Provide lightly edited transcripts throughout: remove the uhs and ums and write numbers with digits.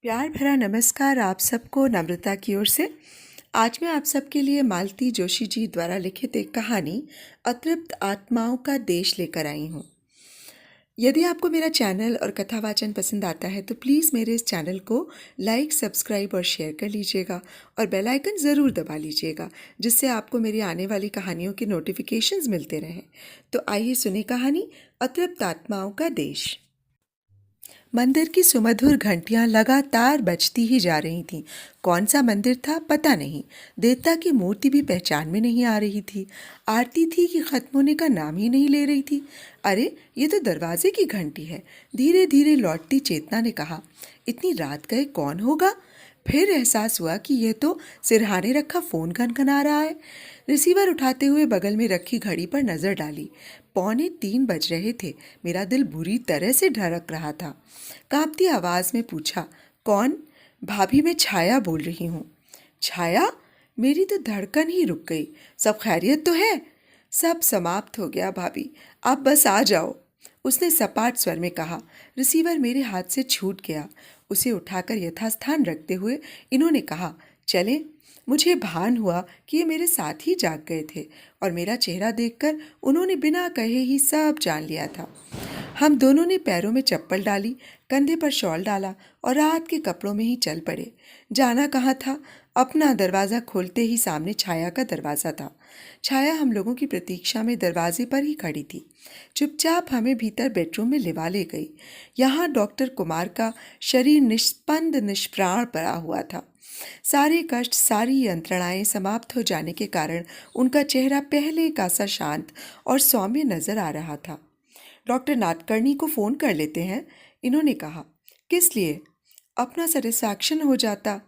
प्यार भरा नमस्कार आप सबको नम्रता की ओर से। आज मैं आप सबके लिए मालती जोशी जी द्वारा लिखित एक कहानी अतृप्त आत्माओं का देश लेकर आई हूँ। यदि आपको मेरा चैनल और कथावाचन पसंद आता है तो प्लीज़ मेरे इस चैनल को लाइक, सब्सक्राइब और शेयर कर लीजिएगा और बेल आइकन ज़रूर दबा लीजिएगा, जिससे आपको मेरी आने वाली कहानियों के नोटिफिकेशंस मिलते रहें। तो आइए सुने कहानी अतृप्त आत्माओं का देश। मंदिर की सुमधुर घंटियां लगातार बजती ही जा रही थीं। कौन सा मंदिर था पता नहीं। देवता की मूर्ति भी पहचान में नहीं आ रही थी। आरती थी कि खत्म होने का नाम ही नहीं ले रही थी। अरे ये तो दरवाजे की घंटी है। धीरे धीरे लौटती चेतना ने कहा, इतनी रात गए कौन होगा। फिर एहसास हुआ कि यह तो सिरहाने रखा फ़ोन खनखना रहा है। रिसीवर उठाते हुए बगल में रखी घड़ी पर नज़र डाली। 2:45 बज रहे थे। मेरा दिल बुरी तरह से धड़क रहा था। कांपती आवाज़ में पूछा, कौन? भाभी, मैं छाया बोल रही हूँ। छाया? मेरी तो धड़कन ही रुक गई। सब खैरियत तो है? सब समाप्त हो गया भाभी, आप बस आ जाओ, उसने सपाट स्वर में कहा। रिसीवर मेरे हाथ से छूट गया। उसे उठाकर यथास्थान रखते हुए इन्होंने कहा, चलें। मुझे भान हुआ कि ये मेरे साथ ही जाग गए थे और मेरा चेहरा देखकर उन्होंने बिना कहे ही सब जान लिया था। हम दोनों ने पैरों में चप्पल डाली, कंधे पर शॉल डाला और रात के कपड़ों में ही चल पड़े। जाना कहाँ था। अपना दरवाज़ा खोलते ही सामने छाया का दरवाज़ा था। छाया हम लोगों की प्रतीक्षा में दरवाजे पर ही खड़ी थी। चुपचाप हमें भीतर बेडरूम में लिवा ले गई। यहाँ डॉक्टर कुमार का शरीर निष्पंद निष्प्राण पड़ा हुआ था। सारे कष्ट, सारी यंत्रणाएं समाप्त हो जाने के कारण उनका चेहरा पहले का सा शांत और सौम्य नजर आ रहा था। डॉक्टर नाडकर्णी को फ़ोन कर लेते हैं, इन्होंने कहा। किस लिए? अपना सेटिस्फैक्शन हो जाता।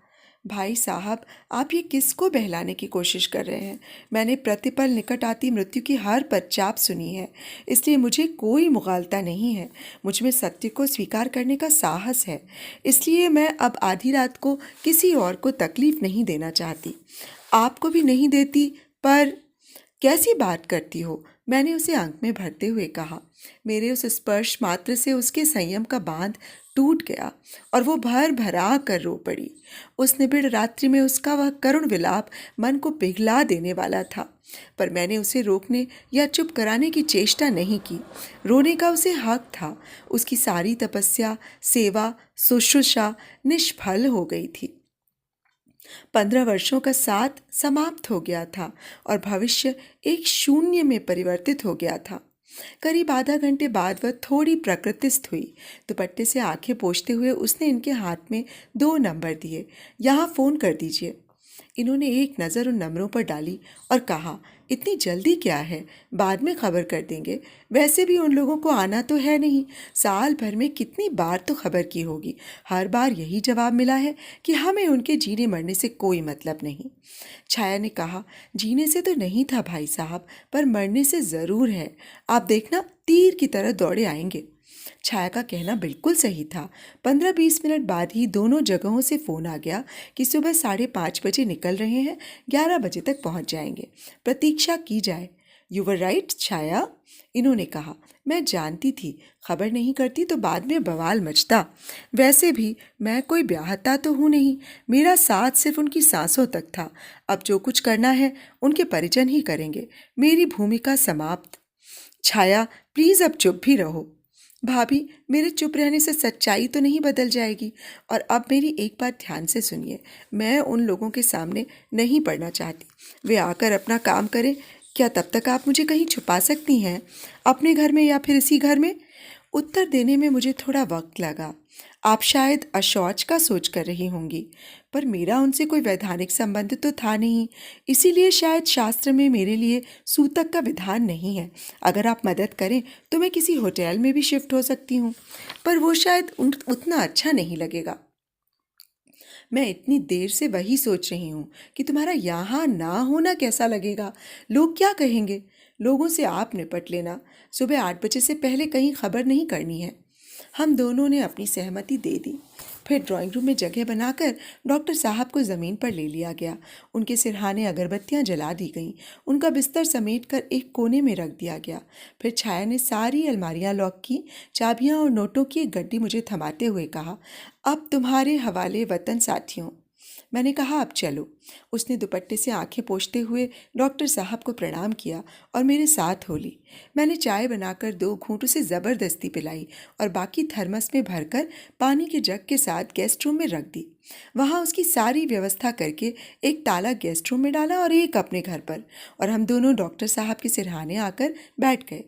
भाई साहब, आप ये किसको बहलाने की कोशिश कर रहे हैं? मैंने प्रतिपल निकट आती मृत्यु की हर पदचाप सुनी है, इसलिए मुझे कोई मुगालता नहीं है। मुझ में सत्य को स्वीकार करने का साहस है, इसलिए मैं अब आधी रात को किसी और को तकलीफ नहीं देना चाहती। आपको भी नहीं देती, पर कैसी बात करती हो? मैंने उसे आंख में भरते हुए कहा। मेरे उस स्पर्श मात्र से उसके संयम का बांध टूट गया और वो भर भरा कर रो पड़ी। उस निबिड़ रात्रि में उसका वह करुण विलाप मन को पिघला देने वाला था, पर मैंने उसे रोकने या चुप कराने की चेष्टा नहीं की। रोने का उसे हक था। उसकी सारी तपस्या, सेवा, शुश्रूषा निष्फल हो गई थी। 15 वर्षों का साथ समाप्त हो गया था और भविष्य एक शून्य में परिवर्तित हो गया था। करीब आधा घंटे बाद वह थोड़ी प्रकृतिस्थ हुई। दुपट्टे से आंखें पोंछते हुए उसने इनके हाथ में 2 नंबर दिए। यहाँ फ़ोन कर दीजिए। इन्होंने एक नज़र उन नंबरों पर डाली और कहा, इतनी जल्दी क्या है, बाद में खबर कर देंगे। वैसे भी उन लोगों को आना तो है नहीं। साल भर में कितनी बार तो खबर की होगी। हर बार यही जवाब मिला है कि हमें उनके जीने मरने से कोई मतलब नहीं। छाया ने कहा, जीने से तो नहीं था भाई साहब, पर मरने से ज़रूर है। आप देखना, तीर की तरह दौड़े आएंगे। छाया का कहना बिल्कुल सही था। 15-20 मिनट बाद ही दोनों जगहों से फ़ोन आ गया कि सुबह 5:30 बजे निकल रहे हैं, 11 बजे तक पहुंच जाएंगे। प्रतीक्षा की जाए। यू वर राइट छाया, इन्होंने कहा। मैं जानती थी खबर नहीं करती तो बाद में बवाल मचता। वैसे भी मैं कोई ब्याहता तो हूँ नहीं। मेरा साथ सिर्फ उनकी सांसों तक था। अब जो कुछ करना है उनके परिजन ही करेंगे। मेरी भूमिका समाप्त। छाया, प्लीज़ अब चुप भी रहो। भाभी, मेरे चुप रहने से सच्चाई तो नहीं बदल जाएगी। और अब मेरी एक बात ध्यान से सुनिए। मैं उन लोगों के सामने नहीं पड़ना चाहती। वे आकर अपना काम करें। क्या तब तक आप मुझे कहीं छुपा सकती हैं, अपने घर में या फिर इसी घर में? उत्तर देने में मुझे थोड़ा वक्त लगा। आप शायद अशौच का सोच कर रही होंगी, पर मेरा उनसे कोई वैधानिक संबंध तो था नहीं, इसीलिए शायद शास्त्र में मेरे लिए सूतक का विधान नहीं है। अगर आप मदद करें तो मैं किसी होटल में भी शिफ्ट हो सकती हूँ, पर वो शायद उतना अच्छा नहीं लगेगा। मैं इतनी देर से वही सोच रही हूँ कि तुम्हारा यहाँ ना होना कैसा लगेगा। लोग क्या कहेंगे? लोगों से आप निपट लेना। सुबह 8 बजे से पहले कहीं खबर नहीं करनी है। हम दोनों ने अपनी सहमति दे दी। फिर ड्राइंग रूम में जगह बनाकर डॉक्टर साहब को ज़मीन पर ले लिया गया। उनके सिरहाने अगरबत्तियां जला दी गईं। उनका बिस्तर समेटकर एक कोने में रख दिया गया। फिर छाया ने सारी अलमारियां लॉक की, चाबियां और नोटों की एक गड्डी मुझे थमाते हुए कहा, अब तुम्हारे हवाले वतन साथियों। मैंने कहा, अब चलो। उसने दुपट्टे से आंखें पोंछते हुए डॉक्टर साहब को प्रणाम किया और मेरे साथ हो ली। मैंने चाय बनाकर 2 घूंट उसे ज़बरदस्ती पिलाई और बाकी थर्मस में भरकर पानी के जग के साथ गेस्ट रूम में रख दी। वहाँ उसकी सारी व्यवस्था करके एक ताला गेस्ट रूम में डाला और एक अपने घर पर, और हम दोनों डॉक्टर साहब के सिरहाने आकर बैठ गए।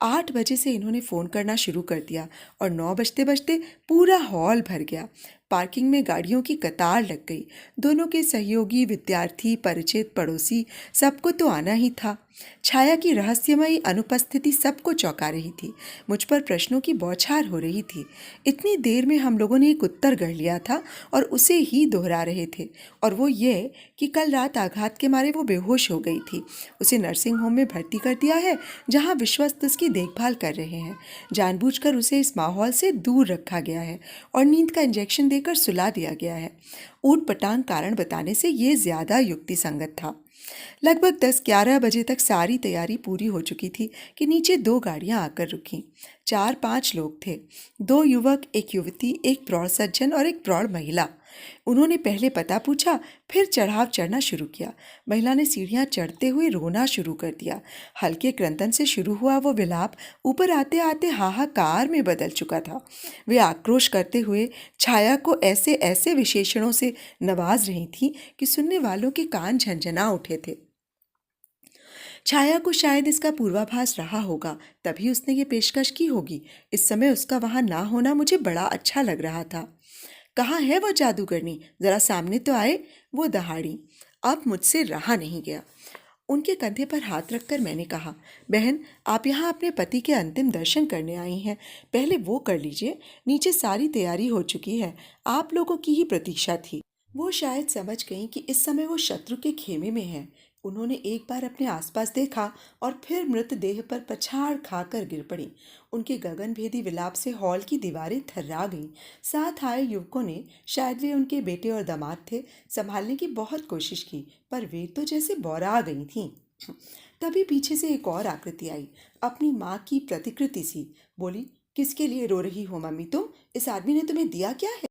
8 बजे से इन्होंने फ़ोन करना शुरू कर दिया और 9 बजते बजते पूरा हॉल भर गया। पार्किंग में गाड़ियों की कतार लग गई। दोनों के सहयोगी, विद्यार्थी, परिचित, पड़ोसी, सबको तो आना ही था। छाया की रहस्यमयी अनुपस्थिति सबको चौंका रही थी। मुझ पर प्रश्नों की बौछार हो रही थी। इतनी देर में हम लोगों ने एक उत्तर गढ़ लिया था और उसे ही दोहरा रहे थे, और वो ये कि कल रात आघात के मारे वो बेहोश हो गई थी। उसे नर्सिंग होम में भर्ती कर दिया है, जहाँ विश्वस्त उसकी देखभाल कर रहे हैं। जानबूझकर उसे इस माहौल से दूर रखा गया है और नींद का इंजेक्शन देकर सुला दिया गया है। ऊट पटांग कारण बताने से ये ज्यादा युक्ति संगत था। लगभग 10-11 बजे तक सारी तैयारी पूरी हो चुकी थी कि नीचे 2 गाड़ियां आकर रुकीं। 4-5 लोग थे, 2 युवक, एक युवती, एक प्रौढ़ सज्जन और एक प्रौढ़ महिला। उन्होंने पहले पता पूछा, फिर चढ़ाव चढ़ना शुरू किया। महिला ने सीढ़ियां चढ़ते हुए रोना शुरू कर दिया। हल्के क्रंदन से शुरू हुआ वो विलाप ऊपर आते आते हाहाकार में बदल चुका था। वे आक्रोश करते हुए छाया को ऐसे ऐसे विशेषणों से नवाज रही थी कि सुनने वालों के कान झनझना उठे थे। छाया को शायद इसका पूर्वाभास रहा होगा, तभी उसने ये पेशकश की होगी। इस समय उसका वहां ना होना मुझे बड़ा अच्छा लग रहा था। कहाँ है वो जादूगरनी, जरा सामने तो आए, वो दहाड़ी। अब मुझसे रहा नहीं गया। उनके कंधे पर हाथ रखकर मैंने कहा, बहन, आप यहाँ अपने पति के अंतिम दर्शन करने आई हैं, पहले वो कर लीजिए। नीचे सारी तैयारी हो चुकी है, आप लोगों की ही प्रतीक्षा थी। वो शायद समझ गईं कि इस समय वो शत्रु के खेमे में है। उन्होंने एक बार अपने आसपास देखा और फिर मृतदेह पर पछाड़ खाकर गिर पड़ी। उनके गगनभेदी विलाप से हॉल की दीवारें थर्रा गईं। साथ आए युवकों ने, शायद वे उनके बेटे और दामाद थे, संभालने की बहुत कोशिश की, पर वे तो जैसे बौरा गई थीं। तभी पीछे से एक और आकृति आई, अपनी माँ की प्रतिकृति सी। बोली, किसके लिए रो रही हो मम्मी तुम? इस आदमी ने तुम्हें दिया क्या है?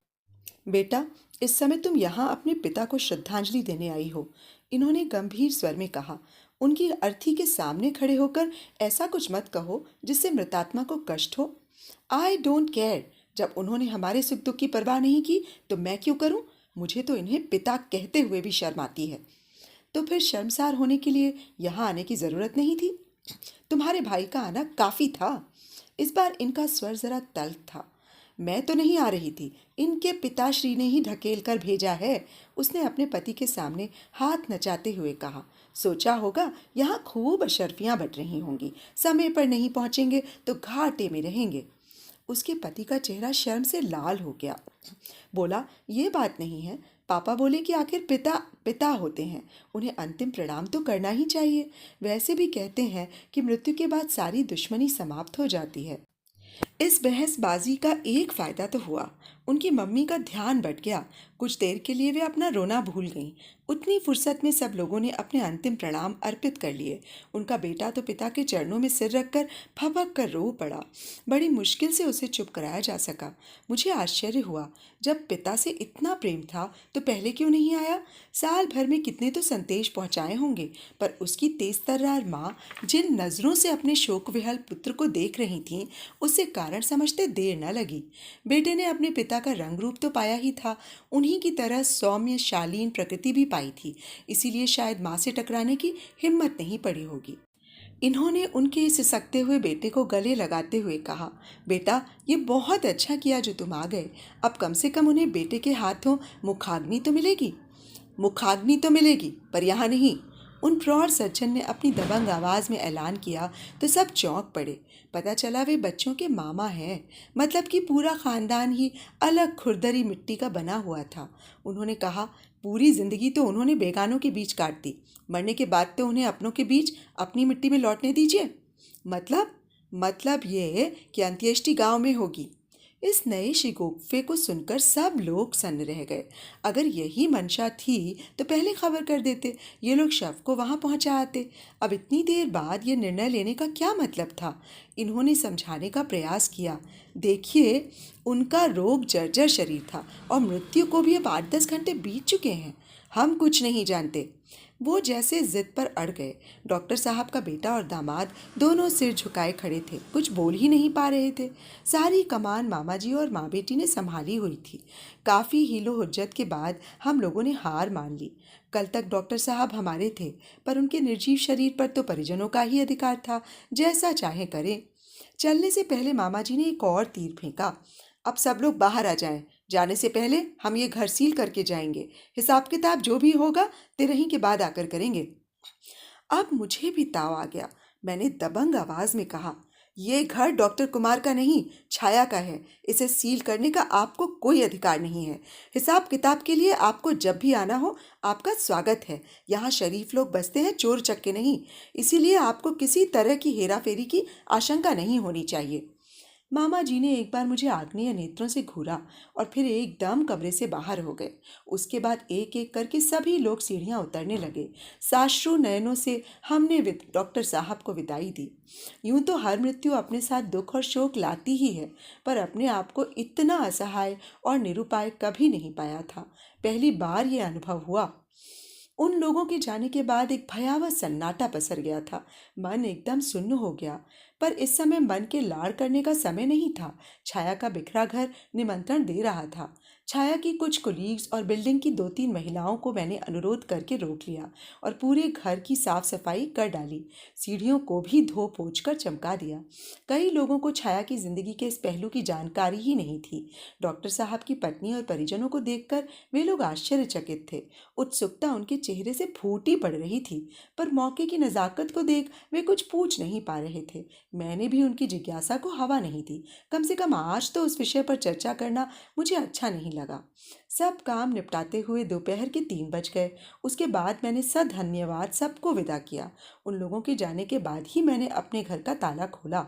बेटा, इस समय तुम यहाँ अपने पिता को श्रद्धांजलि देने आई हो, इन्होंने गंभीर स्वर में कहा। उनकी अर्थी के सामने खड़े होकर ऐसा कुछ मत कहो जिससे मृतात्मा को कष्ट हो। I don't care. जब उन्होंने हमारे सुख दुख की परवाह नहीं की तो मैं क्यों करूं? मुझे तो इन्हें पिता कहते हुए भी शर्म आती है। तो फिर शर्मसार होने के लिए यहाँ आने की जरूरत नहीं थी। तुम्हारे भाई का आना काफी था। इस बार इनका स्वर जरा तल्ख था। मैं तो नहीं आ रही थी, इनके पिताश्री ने ही ढकेल कर भेजा है, उसने अपने पति के सामने हाथ नचाते हुए कहा। सोचा होगा यहाँ खूब अशर्फियाँ बट रही होंगी, समय पर नहीं पहुँचेंगे तो घाटे में रहेंगे। उसके पति का चेहरा शर्म से लाल हो गया। बोला, ये बात नहीं है। पापा बोले कि आखिर पिता पिता होते हैं, उन्हें अंतिम प्रणाम तो करना ही चाहिए। वैसे भी कहते हैं कि मृत्यु के बाद सारी दुश्मनी समाप्त हो जाती है। इस बहसबाजी का एक फायदा तो हुआ, उनकी मम्मी का ध्यान बट गया। कुछ देर के लिए वे अपना रोना भूल गईं। उतनी फुर्सत में सब लोगों ने अपने अंतिम प्रणाम अर्पित कर लिए। उनका बेटा तो पिता के चरणों में सिर रखकर फपक कर रो पड़ा। बड़ी मुश्किल से उसे चुप कराया जा सका। मुझे आश्चर्य हुआ, जब पिता से इतना प्रेम था तो पहले क्यों नहीं आया? साल भर में कितने तो संदेश पहुंचाए होंगे, पर उसकी तेज तर्रार माँ जिन नजरों से अपने शोक विहल पुत्र को देख रही थीं, उससे कारण समझते देर न लगी। बेटे ने अपने पिता का रंग रूप तो पाया ही था, उन्हीं की तरह सौम्य शालीन प्रकृति भी पाई थी, इसीलिए शायद माँ से टकराने की हिम्मत नहीं पड़ी होगी। इन्होंने उनके इस सिसकते हुए बेटे को गले लगाते हुए कहा, बेटा, ये बहुत अच्छा किया जो तुम आ गए। अब कम से कम उन्हें बेटे के हाथों मुखाग्नि तो मिलेगी। मुखाग्नि तो मिलेगी, पर यहाँ नहीं। उन प्रौढ़ सज्जन ने अपनी दबंग आवाज में ऐलान किया तो सब चौंक पड़े। पता चला वे बच्चों के मामा हैं, मतलब कि पूरा खानदान ही अलग खुरदरी मिट्टी का बना हुआ था। उन्होंने कहा, पूरी जिंदगी तो उन्होंने बेगानों के बीच काट दी, मरने के बाद तो उन्हें अपनों के बीच अपनी मिट्टी में लौटने दीजिए। मतलब ये कि अंत्येष्टि गांव में होगी। इस नए शिकोफे को सुनकर सब लोग सन्न रह गए। अगर यही मंशा थी तो पहले खबर कर देते, ये लोग शव को वहां पहुंचा आते। अब इतनी देर बाद ये निर्णय लेने का क्या मतलब था? इन्होंने समझाने का प्रयास किया। देखिए, उनका रोग जर्जर शरीर था और मृत्यु को भी अब 8-10 घंटे बीत चुके हैं। हम कुछ नहीं जानते। वो जैसे जिद पर अड़ गए। डॉक्टर साहब का बेटा और दामाद दोनों सिर झुकाए खड़े थे, कुछ बोल ही नहीं पा रहे थे। सारी कमान मामा जी और माँ बेटी ने संभाली हुई थी। काफ़ी हीलो हुज्जत के बाद हम लोगों ने हार मान ली। कल तक डॉक्टर साहब हमारे थे, पर उनके निर्जीव शरीर पर तो परिजनों का ही अधिकार था, जैसा चाहे करें। चलने से पहले मामा जी ने एक और तीर फेंका। अब सब लोग बाहर आ जाएं। जाने से पहले हम ये घर सील करके जाएंगे। हिसाब किताब जो भी होगा तिरही के बाद आकर करेंगे। अब मुझे भी ताव आ गया। मैंने दबंग आवाज में कहा, ये घर डॉक्टर कुमार का नहीं, छाया का है। इसे सील करने का आपको कोई अधिकार नहीं है। हिसाब किताब के लिए आपको जब भी आना हो, आपका स्वागत है। यहाँ शरीफ लोग बसते हैं, चोर चक्के नहीं। इसीलिए आपको किसी तरह की हेराफेरी की आशंका नहीं होनी चाहिए। मामा जी ने एक बार मुझे आग्नेय नेत्रों से घूरा और फिर एकदम कमरे से बाहर हो गए। उसके बाद एक एक करके सभी लोग सीढ़ियां उतरने लगे। साश्रु नयनों से हमने डॉक्टर साहब को विदाई दी। यूं तो हर मृत्यु अपने साथ दुख और शोक लाती ही है, पर अपने आप को इतना असहाय और निरुपाय कभी नहीं पाया था। पहली बार ये अनुभव हुआ। उन लोगों के जाने के बाद एक भयावह सन्नाटा पसर गया था। मन एकदम सुन्न हो गया। पर इस समय मन के लाड़ करने का समय नहीं था। छाया का बिखरा घर निमंत्रण दे रहा था। छाया की कुछ कुलीग्स और बिल्डिंग की 2-3 महिलाओं को मैंने अनुरोध करके रोक लिया और पूरे घर की साफ सफाई कर डाली। सीढ़ियों को भी धो पोंछ कर चमका दिया। कई लोगों को छाया की जिंदगी के इस पहलू की जानकारी ही नहीं थी। डॉक्टर साहब की पत्नी और परिजनों को देखकर वे लोग आश्चर्यचकित थे। उत्सुकता उनके चेहरे से फूटी पड़ रही थी, पर मौके की नजाकत को देख वे कुछ पूछ नहीं पा रहे थे। मैंने भी उनकी जिज्ञासा को हवा नहीं दी। कम से कम आज तो उस विषय पर चर्चा करना मुझे अच्छा नहीं लगा। सब काम निपटाते हुए दोपहर के 3 बज गए। उसके बाद मैंने सधन्यवाद सबको विदा किया। उन लोगों के जाने के बाद ही मैंने अपने घर का ताला खोला।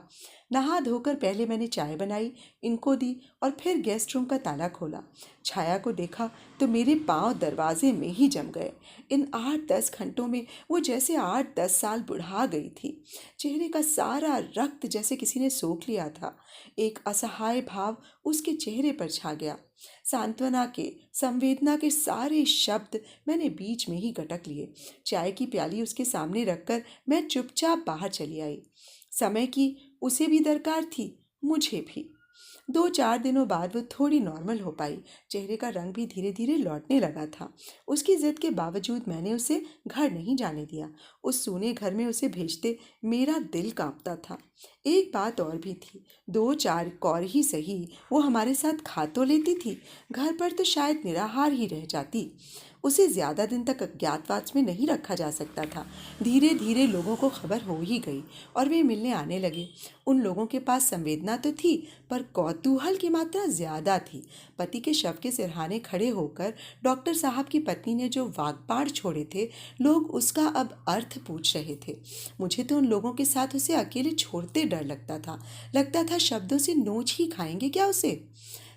नहा धोकर पहले मैंने चाय बनाई, इनको दी और फिर गेस्ट रूम का ताला खोला। छाया को देखा तो मेरे पांव दरवाजे में ही जम गए। इन 8-10 घंटों में वो जैसे 8-10 साल बुढ़ा गई थी। चेहरे का सारा रक्त जैसे किसी ने सोख लिया था। एक असहाय भाव उसके चेहरे पर छा गया। सांत्वना के, संवेदना के सारे शब्द मैंने बीच में ही गटक लिए। चाय की प्याली उसके सामने रखकर मैं चुपचाप बाहर चली आई। समय की उसे भी दरकार थी, मुझे भी। 2-4 दिनों बाद वो थोड़ी नॉर्मल हो पाई। चेहरे का रंग भी धीरे धीरे लौटने लगा था। उसकी जिद के बावजूद मैंने उसे घर नहीं जाने दिया। उस सूने घर में उसे भेजते मेरा दिल कांपता था। एक बात और भी थी, 2-4 कौर ही सही वो हमारे साथ खा तो लेती थी, घर पर तो शायद निराहार ही रह जाती। उसे ज्यादा दिन तक अज्ञातवास में नहीं रखा जा सकता था। धीरे धीरे लोगों को खबर हो ही गई और वे मिलने आने लगे। उन लोगों के पास संवेदना तो थी, पर कौतूहल की मात्रा ज्यादा थी। पति के शव के सिरहाने खड़े होकर डॉक्टर साहब की पत्नी ने जो वाग्बाण छोड़े थे, लोग उसका अब अर्थ पूछ रहे थे। मुझे तो उन लोगों के साथ उसे अकेले छोड़ते डर लगता था। लगता था शब्दों से नोच ही खाएंगे क्या उसे।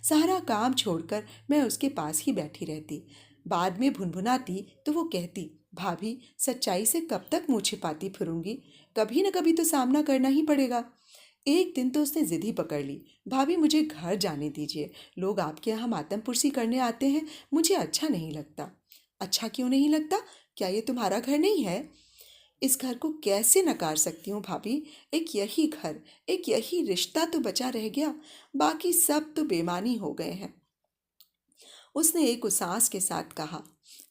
सारा काम छोड़कर मैं उसके पास ही बैठी रहती। बाद में भुनभुनाती तो वो कहती, भाभी सच्चाई से कब तक मुँह छिपाती फिरूंगी, कभी न कभी तो सामना करना ही पड़ेगा। एक दिन तो उसने जिद ही पकड़ ली, भाभी मुझे घर जाने दीजिए, लोग आपके यहाँ मातमपुरसी करने आते हैं, मुझे अच्छा नहीं लगता। अच्छा क्यों नहीं लगता? क्या ये तुम्हारा घर नहीं है? इस घर को कैसे नकार सकती हूँ भाभी? एक यही घर, एक यही रिश्ता तो बचा रह गया, बाकी सब तो बेमानी हो गए हैं। उसने एक उसास के साथ कहा।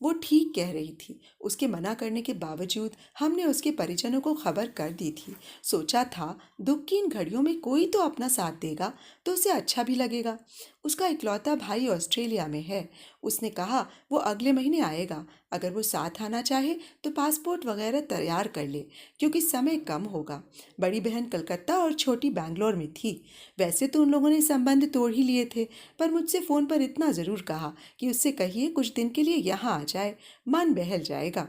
वो ठीक कह रही थी। उसके मना करने के बावजूद हमने उसके परिजनों को खबर कर दी थी। सोचा था दुख की इन घड़ियों में कोई तो अपना साथ देगा तो उसे अच्छा भी लगेगा। उसका इकलौता भाई ऑस्ट्रेलिया में है। उसने कहा वो अगले महीने आएगा। अगर वो साथ आना चाहे तो पासपोर्ट वगैरह तैयार कर ले, क्योंकि समय कम होगा। बड़ी बहन कलकत्ता और छोटी बैंगलोर में थी। वैसे तो उन लोगों ने संबंध तोड़ ही लिए थे, पर मुझसे फ़ोन पर इतना ज़रूर कहा कि उससे कहिए कुछ दिन के लिए यहाँ आ जाए, मन बहल जाएगा।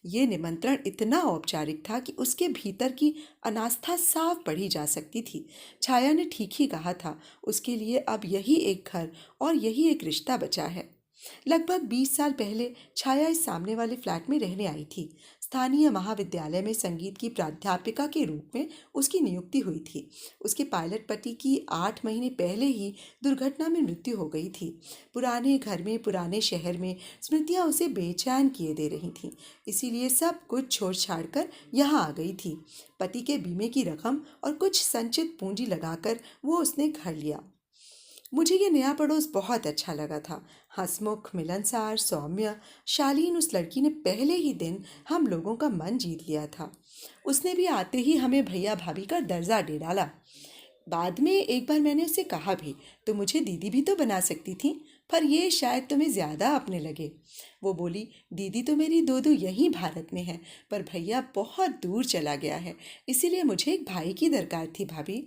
ये निमंत्रण इतना औपचारिक था कि उसके भीतर की अनास्था साफ पढ़ी जा सकती थी। छाया ने ठीक ही कहा था, उसके लिए अब यही एक घर और यही एक रिश्ता बचा है। लगभग 20 साल पहले छाया इस सामने वाले फ्लैट में रहने आई थी। स्थानीय महाविद्यालय में संगीत की प्राध्यापिका के रूप में उसकी नियुक्ति हुई थी। उसके पायलट पति की 8 महीने पहले ही दुर्घटना में मृत्यु हो गई थी। पुराने घर में, पुराने शहर में स्मृतियां उसे बेचैन किए दे रही थीं। इसीलिए सब कुछ छोड़ छाड़ कर यहाँ आ गई थी। पति के बीमे की रकम और कुछ संचित पूंजी लगाकर वो उसने घर लिया। मुझे ये नया पड़ोस बहुत अच्छा लगा था। हंसमुख, मिलनसार, सौम्य, शालीन उस लड़की ने पहले ही दिन हम लोगों का मन जीत लिया था। उसने भी आते ही हमें भैया भाभी का दर्जा दे डाला। बाद में एक बार मैंने उससे कहा भी, तो मुझे दीदी भी तो बना सकती थी, पर ये शायद तुम्हें ज़्यादा अपने लगे। वो बोली, दीदी तो मेरी दो दो यहीं भारत में है, पर भैया बहुत दूर चला गया है, इसीलिए मुझे एक भाई की दरकार थी भाभी।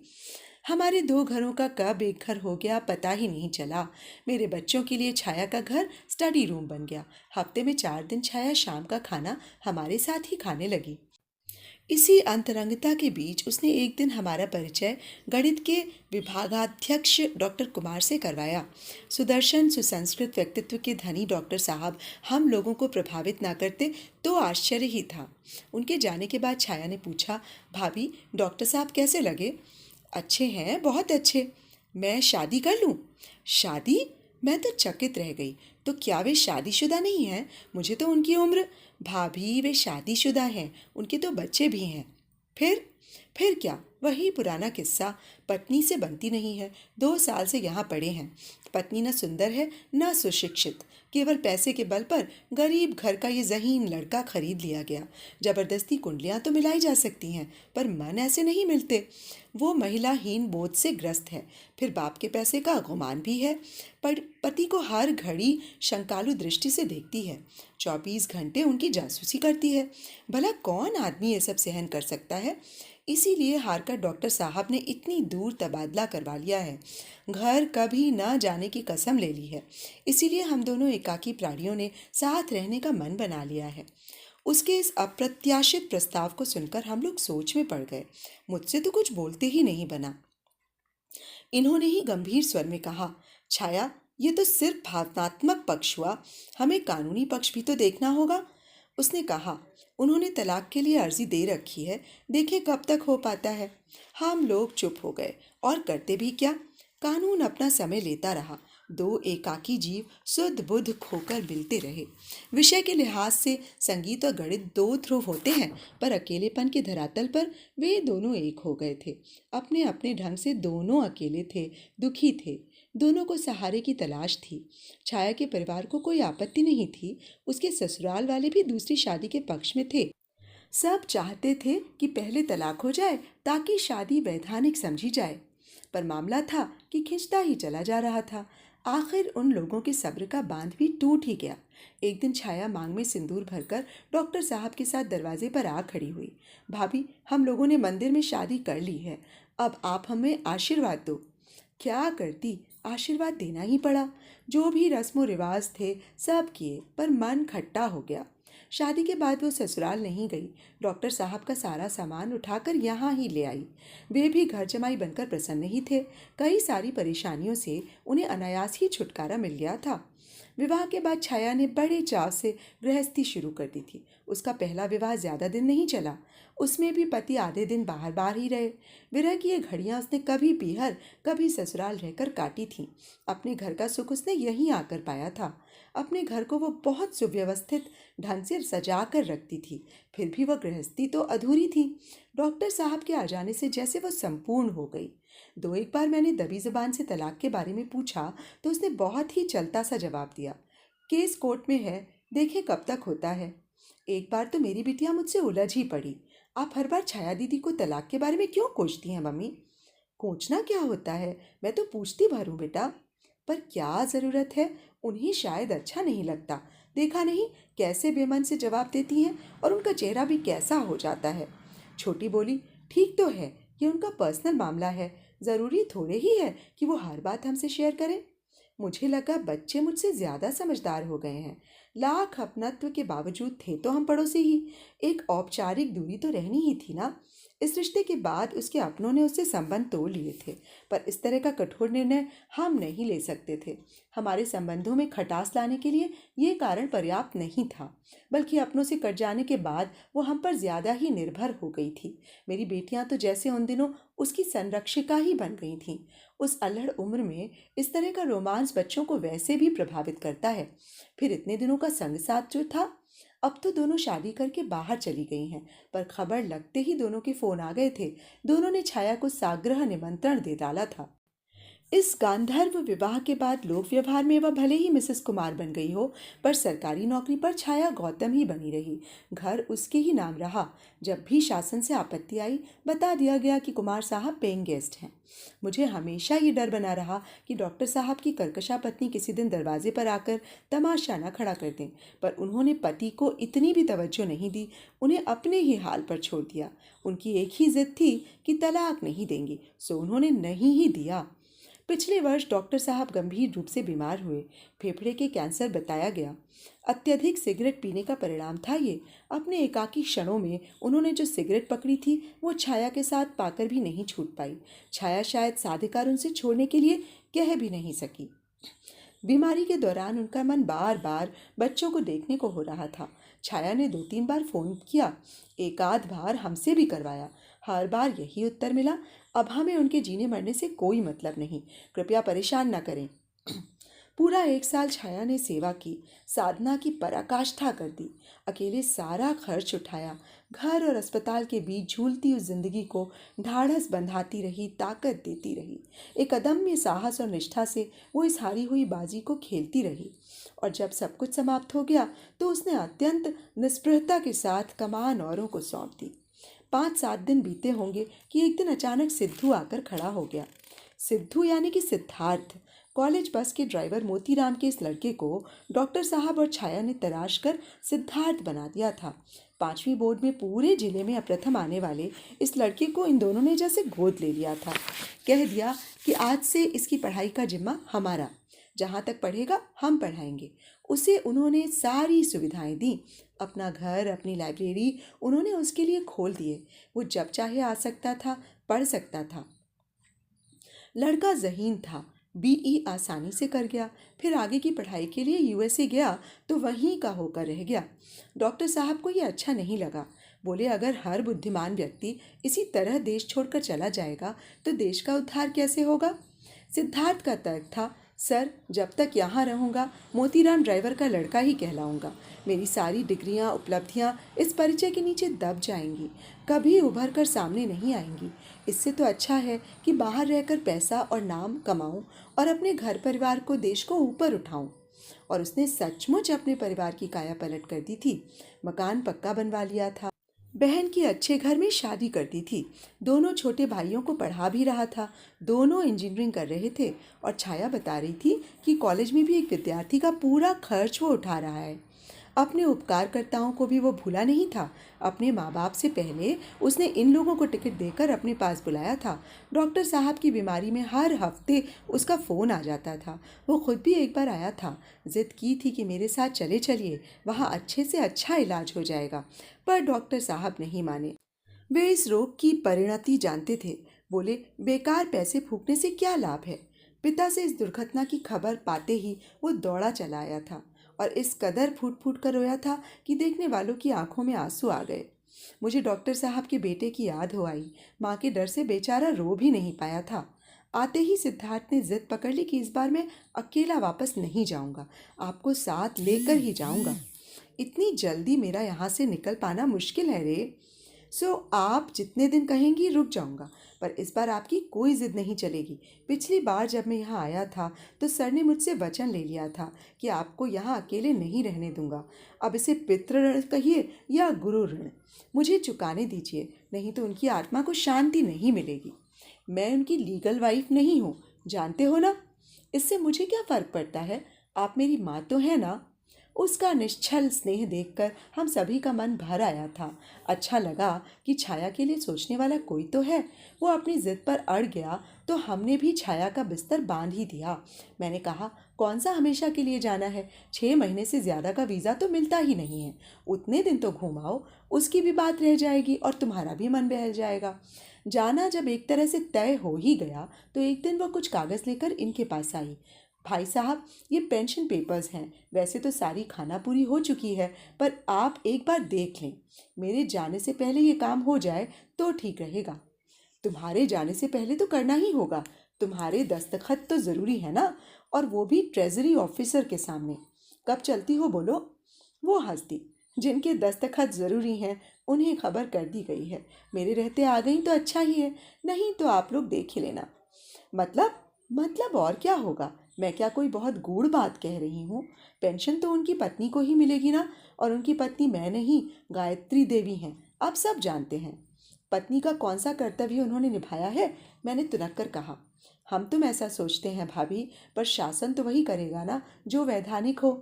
हमारे दो घरों का कब एक घर हो गया पता ही नहीं चला। मेरे बच्चों के लिए छाया का घर स्टडी रूम बन गया। हफ्ते में 4 दिन छाया शाम का खाना हमारे साथ ही खाने लगी। इसी अंतरंगता के बीच उसने एक दिन हमारा परिचय गणित के विभागाध्यक्ष डॉक्टर कुमार से करवाया। सुदर्शन, सुसंस्कृत व्यक्तित्व के धनी डॉक्टर साहब हम लोगों को प्रभावित ना करते तो आश्चर्य ही था। उनके जाने के बाद छाया ने पूछा, भाभी डॉक्टर साहब कैसे लगे? अच्छे हैं, बहुत अच्छे। मैं शादी कर लूं? शादी? मैं तो चकित रह गई। तो क्या वे शादीशुदा नहीं हैं? मुझे तो उनकी उम्र। भाभी वे शादीशुदा हैं, उनके तो बच्चे भी हैं। फिर क्या, वही पुराना किस्सा। पत्नी से बनती नहीं है। 2 साल से यहाँ पड़े हैं। पत्नी न सुंदर है न सुशिक्षित। केवल पैसे के बल पर गरीब घर का ये ज़हीन लड़का खरीद लिया गया। जबरदस्ती कुंडलियाँ तो मिलाई जा सकती हैं, पर मन ऐसे नहीं मिलते। वो महिलाहीन बोझ से ग्रस्त है। फिर बाप के पैसे का गुमान भी है। पर पति को हर घड़ी शंकालु दृष्टि से देखती है। 24 घंटे उनकी जासूसी करती है। भला कौन आदमी ये सब सहन कर सकता है? इसीलिए हारकर डॉक्टर साहब ने इतनी दूर तबादला करवा लिया है। घर कभी न जाने की कसम ले ली है। इसीलिए हम दोनों एकाकी प्राणियों ने साथ रहने का मन बना लिया है। उसके इस अप्रत्याशित प्रस्ताव को सुनकर हम लोग सोच में पड़ गए। मुझसे तो कुछ बोलते ही नहीं बना। इन्होंने ही गंभीर स्वर में कहा, छाया, ये तो सिर्फ भावनात्मक पक्ष हुआ, हमें कानूनी पक्ष भी तो देखना होगा। उसने कहा, उन्होंने तलाक के लिए अर्जी दे रखी है, देखें कब तक हो पाता है। हम लोग चुप हो गए, और करते भी क्या। कानून अपना समय लेता रहा। दो एकाकी जीव सुध बुध खोकर मिलते रहे। विषय के लिहाज से संगीत और गणित दो ध्रुव होते हैं, पर अकेलेपन के धरातल पर वे दोनों एक हो गए थे। अपने अपने ढंग से दोनों अकेले थे, दुखी थे। दोनों को सहारे की तलाश थी। छाया के परिवार को कोई आपत्ति नहीं थी। उसके ससुराल वाले भी दूसरी शादी के पक्ष में थे। सब चाहते थे कि पहले तलाक हो जाए ताकि शादी वैधानिक समझी जाए, पर मामला था कि खिंचता ही चला जा रहा था। आखिर उन लोगों के सब्र का बांध भी टूट ही गया। एक दिन छाया मांग में सिंदूर भरकर डॉक्टर साहब के साथ दरवाजे पर आ खड़ी हुई। भाभी, हम लोगों ने मंदिर में शादी कर ली है, अब आप हमें आशीर्वाद दो। क्या करती, आशीर्वाद देना ही पड़ा। जो भी रस्म रिवाज थे सब किए, पर मन खट्टा हो गया। शादी के बाद वो ससुराल नहीं गई। डॉक्टर साहब का सारा सामान उठाकर यहाँ ही ले आई। वे भी घर जमाई बनकर प्रसन्न ही थे। कई सारी परेशानियों से उन्हें अनायास ही छुटकारा मिल गया था। विवाह के बाद छाया ने बड़े चाव से गृहस्थी शुरू कर दी थी। उसका पहला विवाह ज़्यादा दिन नहीं चला। उसमें भी पति आधे दिन बाहर बाहर ही रहे। विरह की ये घड़ियाँ उसने कभी पीहर कभी ससुराल रहकर काटी थीं। अपने घर का सुख उसने यहीं आकर पाया था। अपने घर को वो बहुत सुव्यवस्थित ढंग से सजा कर रखती थी। फिर भी वह गृहस्थी तो अधूरी थी। डॉक्टर साहब के आ जाने से जैसे वह संपूर्ण हो गई। दो एक बार मैंने दबी जुबान से तलाक के बारे में पूछा तो उसने बहुत ही चलता सा जवाब दिया, केस कोर्ट में है, देखें कब तक होता है। एक बार तो मेरी बिटिया मुझसे उलझ ही पड़ी, आप हर बार छाया दीदी को तलाक के बारे में क्यों कोचती हैं मम्मी? कोचना क्या होता है, मैं तो पूछती भर हूँ बेटा। पर क्या ज़रूरत है, उन्हें शायद अच्छा नहीं लगता। देखा नहीं कैसे बेमन से जवाब देती हैं और उनका चेहरा भी कैसा हो जाता है। छोटी बोली, ठीक तो है, ये उनका पर्सनल मामला है, ज़रूरी थोड़े ही है कि वो हर बात हमसे शेयर करें। मुझे लगा बच्चे मुझसे ज़्यादा समझदार हो गए हैं। लाख अपनत्व के बावजूद थे तो हम पड़ोसी ही, एक औपचारिक दूरी तो रहनी ही थी ना। इस रिश्ते के बाद उसके अपनों ने उससे संबंध तोड़ लिए थे, पर इस तरह का कठोर निर्णय हम नहीं ले सकते थे। हमारे संबंधों में खटास लाने के लिए ये कारण पर्याप्त नहीं था, बल्कि अपनों से कट जाने के बाद वो हम पर ज़्यादा ही निर्भर हो गई थी। मेरी बेटियां तो जैसे उन दिनों उसकी संरक्षिका ही बन गई थीं। उस अल्हड़ उम्र में इस तरह का रोमांस बच्चों को वैसे भी प्रभावित करता है। फिर इतने दिनों का संग साथ जो था, अब तो दोनों शादी करके बाहर चली गई हैं, पर खबर लगते ही दोनों के फोन आ गए थे। दोनों ने छाया को साग्रह निमंत्रण दे डाला था। इस गांधर्व विवाह के बाद लोक व्यवहार में वह भले ही मिसेस कुमार बन गई हो, पर सरकारी नौकरी पर छाया गौतम ही बनी रही। घर उसके ही नाम रहा। जब भी शासन से आपत्ति आई, बता दिया गया कि कुमार साहब पेइंग गेस्ट हैं। मुझे हमेशा ये डर बना रहा कि डॉक्टर साहब की कर्कशा पत्नी किसी दिन दरवाजे पर आकर तमाशा न खड़ा कर दें, पर उन्होंने पति को इतनी भी तवज्जो नहीं दी, उन्हें अपने ही हाल पर छोड़ दिया। उनकी एक ही जिद थी कि तलाक नहीं देंगी, सो उन्होंने नहीं ही दिया। पिछले वर्ष डॉक्टर साहब गंभीर रूप से बीमार हुए। फेफड़े के कैंसर बताया गया। अत्यधिक सिगरेट पीने का परिणाम था ये। अपने एकाकी क्षणों में उन्होंने जो सिगरेट पकड़ी थी, वो छाया के साथ पाकर भी नहीं छूट पाई। छाया शायद साधिकार उनसे छोड़ने के लिए कह भी नहीं सकी। बीमारी के दौरान उनका मन बार बार बच्चों को देखने को हो रहा था। छाया ने 2-3 बार फोन किया, एक आध बार हमसे भी करवाया। हर बार यही उत्तर मिला, अब हमें उनके जीने मरने से कोई मतलब नहीं, कृपया परेशान न करें। पूरा 1 साल छाया ने सेवा की, साधना की पराकाष्ठा कर दी, अकेले सारा खर्च उठाया, घर और अस्पताल के बीच झूलती उस जिंदगी को ढाढ़स बंधाती रही, ताकत देती रही। एक अदम्य साहस और निष्ठा से वो इस हारी हुई बाजी को खेलती रही। और जब सब कुछ समाप्त हो गया तो उसने अत्यंत निस्पृहता के साथ कमान औरों को सौंप दी। 5-7 दिन बीते होंगे कि एक दिन अचानक सिद्धू आकर खड़ा हो गया। सिद्धू यानी कि सिद्धार्थ, कॉलेज बस के ड्राइवर मोतीराम के इस लड़के को डॉक्टर साहब और छाया ने तराश कर सिद्धार्थ बना दिया था। 5वीं बोर्ड में पूरे जिले में अप्रथम आने वाले इस लड़के को इन दोनों ने जैसे गोद ले लिया था। कह दिया कि आज से इसकी पढ़ाई का जिम्मा हमारा, जहाँ तक पढ़ेगा हम पढ़ाएंगे। उसे उन्होंने सारी सुविधाएं दी। अपना घर, अपनी लाइब्रेरी उन्होंने उसके लिए खोल दिए। वो जब चाहे आ सकता था, पढ़ सकता था। लड़का ज़हीन था, बीई आसानी से कर गया। फिर आगे की पढ़ाई के लिए यूएसए गया तो वहीं का होकर रह गया। डॉक्टर साहब को ये अच्छा नहीं लगा। बोले, अगर हर बुद्धिमान व्यक्ति इसी तरह देश छोड़कर चला जाएगा तो देश का उद्धार कैसे होगा। सिद्धार्थ का तर्क था, सर जब तक यहाँ रहूँगा मोतीराम ड्राइवर का लड़का ही कहलाऊँगा। मेरी सारी डिग्रियाँ, उपलब्धियाँ इस परिचय के नीचे दब जाएंगी, कभी उभर कर सामने नहीं आएंगी। इससे तो अच्छा है कि बाहर रहकर पैसा और नाम कमाऊं और अपने घर परिवार को, देश को ऊपर उठाऊं। और उसने सचमुच अपने परिवार की काया पलट कर दी थी। मकान पक्का बनवा लिया था, बहन की अच्छे घर में शादी कर दी थी, दोनों छोटे भाइयों को पढ़ा भी रहा था, दोनों इंजीनियरिंग कर रहे थे। और छाया बता रही थी कि कॉलेज में भी एक विद्यार्थी का पूरा खर्च वो उठा रहा है। अपने उपकारकर्ताओं को भी वो भूला नहीं था। अपने माँ बाप से पहले उसने इन लोगों को टिकट देकर अपने पास बुलाया था। डॉक्टर साहब की बीमारी में हर हफ्ते उसका फ़ोन आ जाता था। वो खुद भी एक बार आया था, जिद की थी कि मेरे साथ चले चलिए, वहाँ अच्छे से अच्छा इलाज हो जाएगा, पर डॉक्टर साहब नहीं माने। वे इस रोग की परिणति जानते थे। बोले, बेकार पैसे फूकने से क्या लाभ है। पिता से इस दुर्घटना की खबर पाते ही वो दौड़ा चला आया था और इस कदर फूट फूट कर रोया था कि देखने वालों की आंखों में आंसू आ गए। मुझे डॉक्टर साहब के बेटे की याद हो आई। माँ के डर से बेचारा रो भी नहीं पाया था। आते ही सिद्धार्थ ने जिद पकड़ ली कि इस बार मैं अकेला वापस नहीं जाऊंगा, आपको साथ लेकर ही जाऊंगा। इतनी जल्दी मेरा यहाँ से निकल पाना मुश्किल है रे। सो आप जितने दिन कहेंगी रुक जाऊंगा, पर इस बार आपकी कोई जिद नहीं चलेगी। पिछली बार जब मैं यहाँ आया था तो सर ने मुझसे वचन ले लिया था कि आपको यहाँ अकेले नहीं रहने दूंगा। अब इसे पितृ ऋण कहिए या गुरु ऋण, मुझे चुकाने दीजिए, नहीं तो उनकी आत्मा को शांति नहीं मिलेगी। मैं उनकी लीगल वाइफ नहीं हूँ, जानते हो ना। इससे मुझे क्या फ़र्क पड़ता है? आप मेरी माँ तो है ना। उसका निश्छल स्नेह देखकर हम सभी का मन भर आया था। अच्छा लगा कि छाया के लिए सोचने वाला कोई तो है। वो अपनी जिद पर अड़ गया तो हमने भी छाया का बिस्तर बांध ही दिया। मैंने कहा, कौन सा हमेशा के लिए जाना है? 6 महीने से ज़्यादा का वीज़ा तो मिलता ही नहीं है। उतने दिन तो घूमाओ, उसकी भी बात रह जाएगी और तुम्हारा भी मन बहल जाएगा। जाना जब एक तरह से तय हो ही गया तो एक दिन वह कुछ कागज़ लेकर इनके पास आई। भाई साहब, ये पेंशन पेपर्स हैं। वैसे तो सारी खाना पूरी हो चुकी है, पर आप एक बार देख लें। मेरे जाने से पहले ये काम हो जाए तो ठीक रहेगा। तुम्हारे जाने से पहले तो करना ही होगा। तुम्हारे दस्तखत तो ज़रूरी है ना, और वो भी ट्रेजरी ऑफिसर के सामने। कब चलती हो बोलो? वो हंस दी। जिनके दस्तखत ज़रूरी हैं उन्हें खबर कर दी गई है। मेरे रहते आ गई तो अच्छा ही है, नहीं तो आप लोग देख ही लेना। मतलब और क्या होगा? मैं क्या कोई बहुत गूढ़ बात कह रही हूँ? पेंशन तो उनकी पत्नी को ही मिलेगी ना, और उनकी पत्नी मैं नहीं, गायत्री देवी हैं। आप सब जानते हैं। पत्नी का कौन सा कर्तव्य उन्होंने निभाया है? मैंने तुनक कर कहा। हम तुम ऐसा सोचते हैं भाभी, पर शासन तो वही करेगा ना जो वैधानिक हो।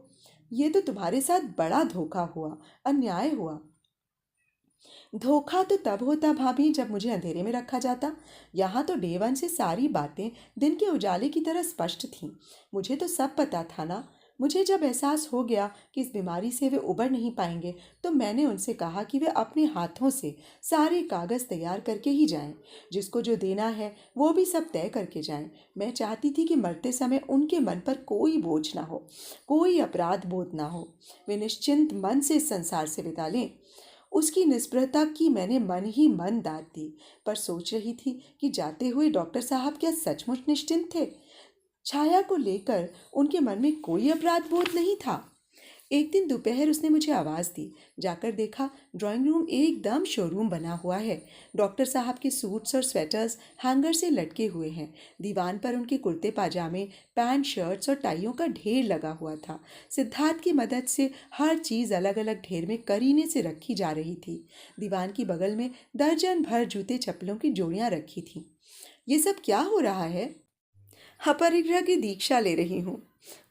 ये तो तुम्हारे साथ बड़ा धोखा हुआ, अन्याय हुआ। धोखा तो तब होता भाभी जब मुझे अंधेरे में रखा जाता। यहाँ तो डे वन से सारी बातें दिन के उजाले की तरह स्पष्ट थीं। मुझे तो सब पता था ना। मुझे जब एहसास हो गया कि इस बीमारी से वे उबर नहीं पाएंगे तो मैंने उनसे कहा कि वे अपने हाथों से सारे कागज़ तैयार करके ही जाएं। जिसको जो देना है वो भी सब तय करके जाएं। मैं चाहती थी कि मरते समय उनके मन पर कोई बोझ ना हो, कोई अपराध बोध ना हो। वे निश्चिंत मन से इस संसार से विदा लें। उसकी निस्पृहता की मैंने मन ही मन दाद दी, पर सोच रही थी कि जाते हुए डॉक्टर साहब क्या सचमुच निश्चिंत थे? छाया को लेकर उनके मन में कोई अपराध बोध नहीं था। एक दिन दोपहर उसने मुझे आवाज़ दी। जाकर देखा, ड्राइंग रूम एकदम शोरूम बना हुआ है। डॉक्टर साहब के सूट्स और स्वेटर्स हैंगर से लटके हुए हैं। दीवान पर उनके कुर्ते पाजामे, पैंट शर्ट्स और टाइयों का ढेर लगा हुआ था। सिद्धार्थ की मदद से हर चीज़ अलग अलग ढेर में करीने से रखी जा रही थी। दीवान की बगल में दर्जन भर जूते चप्पलों की जोड़ियाँ रखी थीं। ये सब क्या हो रहा है? अपरिग्रह की दीक्षा ले रही हूँ,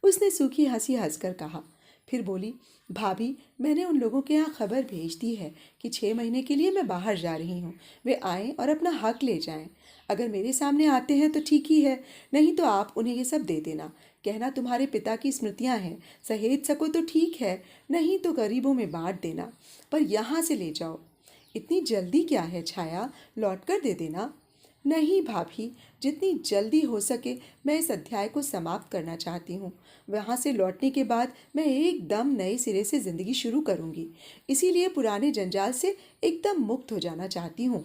उसने सूखी हंसी हंसकर कहा। फिर बोली, भाभी, मैंने उन लोगों के यहाँ खबर भेज दी है कि 6 महीने के लिए मैं बाहर जा रही हूँ। वे आएं और अपना हक ले जाएं। अगर मेरे सामने आते हैं तो ठीक ही है, नहीं तो आप उन्हें ये सब दे देना। कहना तुम्हारे पिता की स्मृतियाँ हैं, सहेज सको तो ठीक है, नहीं तो गरीबों में बांट देना, पर यहाँ से ले जाओ। इतनी जल्दी क्या है छाया, लौट कर दे देना। नहीं भाभी, जितनी जल्दी हो सके मैं इस अध्याय को समाप्त करना चाहती हूँ। वहाँ से लौटने के बाद मैं एकदम नए सिरे से ज़िंदगी शुरू करूँगी। इसीलिए पुराने जंजाल से एकदम मुक्त हो जाना चाहती हूँ।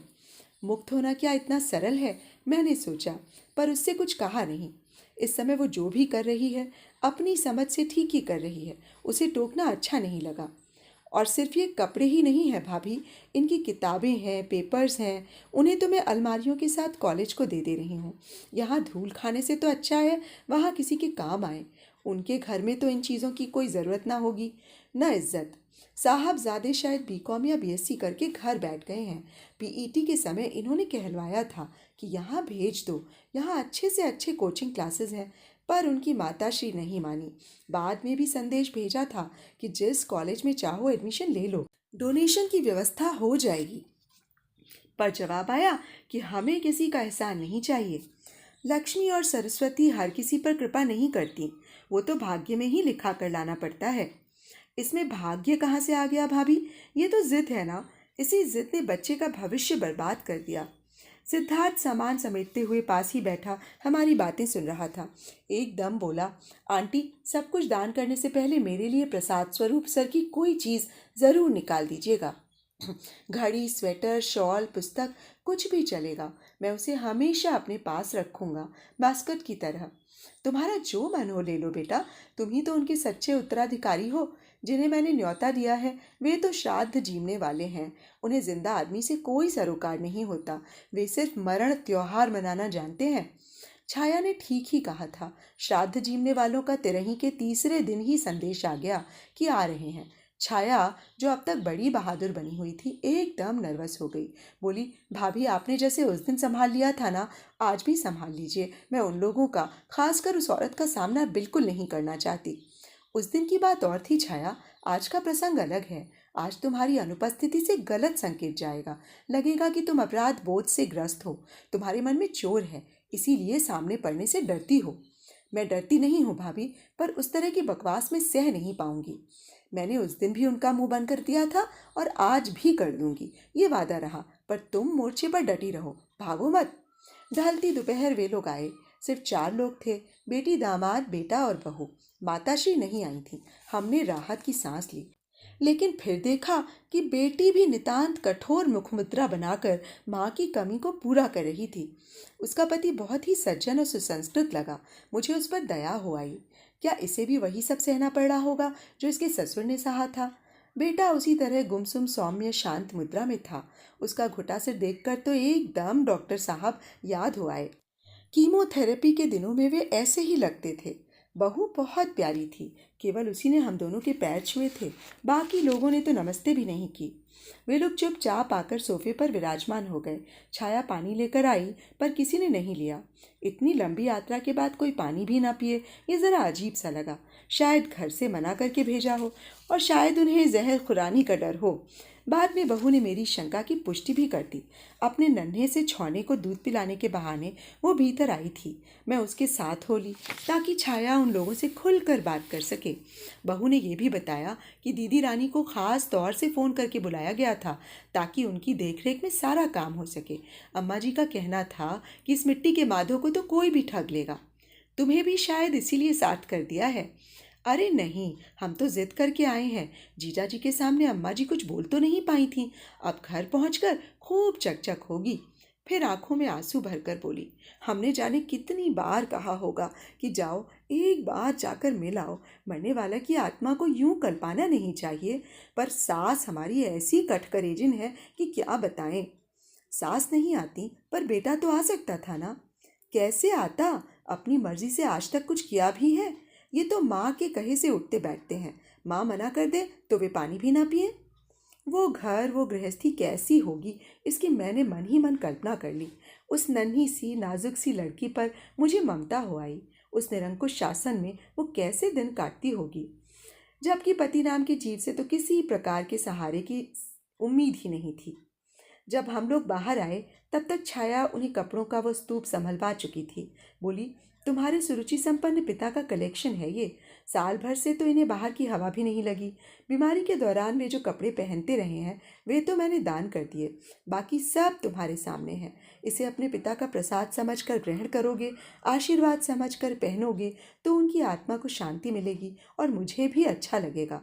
मुक्त होना क्या इतना सरल है? मैंने सोचा, पर उससे कुछ कहा नहीं। इस समय वो जो भी कर रही है अपनी समझ से ठीक ही कर रही है। उसे टोकना अच्छा नहीं लगा। और सिर्फ ये कपड़े ही नहीं है भाभी, इनकी किताबें हैं, पेपर्स हैं। उन्हें तो मैं अलमारियों के साथ कॉलेज को दे रही हूँ। यहाँ धूल खाने से तो अच्छा है वहाँ किसी के काम आए। उनके घर में तो इन चीज़ों की कोई ज़रूरत ना होगी। न इज्जत। साहबजादे शायद बीकॉम या बीएससी करके घर बैठ गए हैं। पीईटी के समय इन्होंने कहलवाया था कि यहाँ भेज दो, यहाँ अच्छे से अच्छे कोचिंग क्लासेस हैं, पर उनकी माताश्री नहीं मानी। बाद में भी संदेश भेजा था कि जिस कॉलेज में चाहो एडमिशन ले लो, डोनेशन की व्यवस्था हो जाएगी। पर जवाब आया कि हमें किसी का एहसान नहीं चाहिए। लक्ष्मी और सरस्वती हर किसी पर कृपा नहीं करती, वो तो भाग्य में ही लिखा कर लाना पड़ता है। इसमें भाग्य कहाँ से आ गया भाभी? ये तो जिद है ना। इसी जिद ने बच्चे का भविष्य बर्बाद कर दिया। सिद्धार्थ सामान समेटते हुए पास ही बैठा हमारी बातें सुन रहा था। एकदम बोला, आंटी, सब कुछ दान करने से पहले मेरे लिए प्रसाद स्वरूप सर की कोई चीज़ ज़रूर निकाल दीजिएगा। घड़ी, स्वेटर, शॉल, पुस्तक, कुछ भी चलेगा। मैं उसे हमेशा अपने पास रखूंगा, बास्केट की तरह। तुम्हारा जो मन हो ले लो बेटा, तुम ही तो उनके सच्चे उत्तराधिकारी हो। जिन्हें मैंने न्योता दिया है वे तो श्राद्ध जीमने वाले हैं। उन्हें जिंदा आदमी से कोई सरोकार नहीं होता। वे सिर्फ मरण त्योहार मनाना जानते हैं। छाया ने ठीक ही कहा था। श्राद्ध जीमने वालों का तिरही के तीसरे दिन ही संदेश आ गया कि आ रहे हैं। छाया, जो अब तक बड़ी बहादुर बनी हुई थी, एकदम नर्वस हो गई। बोली, भाभी, आपने जैसे उस दिन संभाल लिया था ना, आज भी संभाल लीजिए। मैं उन लोगों का, खासकर उस औरत का सामना बिल्कुल नहीं करना चाहती। उस दिन की बात और थी छाया, आज का प्रसंग अलग है। आज तुम्हारी अनुपस्थिति से गलत संकेत जाएगा। लगेगा कि तुम अपराध बोध से ग्रस्त हो, तुम्हारे मन में चोर है, इसीलिए सामने पड़ने से डरती हो। मैं डरती नहीं हूँ भाभी, पर उस तरह की बकवास में सह नहीं पाऊंगी। मैंने उस दिन भी उनका मुंह बंद कर दिया था और आज भी कर दूंगी, ये वादा रहा। पर तुम मोर्चे पर डटी रहो, भागो मत। ढलती दोपहर वे लोग आए। सिर्फ 4 लोग थे, बेटी, दामाद, बेटा और बहू। माताश्री नहीं आई थी। हमने राहत की सांस ली, लेकिन फिर देखा कि बेटी भी नितांत कठोर मुखमुद्रा बनाकर माँ की कमी को पूरा कर रही थी। उसका पति बहुत ही सज्जन और सुसंस्कृत लगा। मुझे उस पर दया हो आई। क्या इसे भी वही सब सहना पड़ रहा होगा जो इसके ससुर ने सहा था? बेटा उसी तरह गुमसुम सौम्य शांत मुद्रा में था। उसका घुटा सिर देखकर तो एकदम डॉक्टर साहब याद हो आए। कीमोथेरेपी के दिनों में वे ऐसे ही लगते थे। बहू बहुत प्यारी थी, केवल उसी ने हम दोनों के पैर छुए थे, बाकी लोगों ने तो नमस्ते भी नहीं की। वे लोग चुपचाप आकर सोफे पर विराजमान हो गए। छाया पानी लेकर आई, पर किसी ने नहीं लिया। इतनी लंबी यात्रा के बाद कोई पानी भी ना पिए, ये जरा अजीब सा लगा। शायद घर से मना करके भेजा हो, और शायद उन्हें जहर खुरानी का डर हो। बाद में बहू ने मेरी शंका की पुष्टि भी कर दी। अपने नन्हे से छौने को दूध पिलाने के बहाने वो भीतर आई थी। मैं उसके साथ हो ली, ताकि छाया उन लोगों से खुलकर बात कर सके। बहू ने यह भी बताया कि दीदी रानी को खास तौर से फ़ोन करके बुलाया गया था, ताकि उनकी देखरेख में सारा काम हो सके। अम्मा जी का कहना था कि इस मिट्टी के माधो को तो कोई भी ठग लेगा। तुम्हें भी शायद इसीलिए साथ कर दिया है। अरे नहीं, हम तो जिद करके आए हैं। जीजा जी के सामने अम्मा जी कुछ बोल तो नहीं पाई थी। अब घर पहुंचकर खूब चकचक होगी। फिर आंखों में आंसू भरकर बोली, हमने जाने कितनी बार कहा होगा कि जाओ, एक बार जाकर मिल आओ। मरने वाला की आत्मा को यूं कल्पाना नहीं चाहिए। पर सास हमारी ऐसी कठकरेजिन है कि क्या बताएं। सास नहीं आती, पर बेटा तो आ सकता था ना। कैसे आता? अपनी मर्जी से आज तक कुछ किया भी है? ये तो माँ के कहे से उठते बैठते हैं। माँ मना कर दे तो वे पानी भी ना पिए। वो घर, वो गृहस्थी कैसी होगी, इसकी मैंने मन ही मन कल्पना कर ली। उस नन्ही सी नाजुक सी लड़की पर मुझे ममता हो आई। उस निरंकुश शासन में वो कैसे दिन काटती होगी, जबकि पति नाम के जीव से तो किसी प्रकार के सहारे की उम्मीद ही नहीं थी। जब हम लोग बाहर आए, तब तक छाया उन्हीं कपड़ों का वो स्तूप संभलवा चुकी थी। बोली, तुम्हारे सुरुचि संपन्न पिता का कलेक्शन है ये। साल भर से तो इन्हें बाहर की हवा भी नहीं लगी। बीमारी के दौरान वे जो कपड़े पहनते रहे हैं, वे तो मैंने दान कर दिए। बाकी सब तुम्हारे सामने है। इसे अपने पिता का प्रसाद समझकर ग्रहण करोगे, आशीर्वाद समझकर पहनोगे, तो उनकी आत्मा को शांति मिलेगी और मुझे भी अच्छा लगेगा।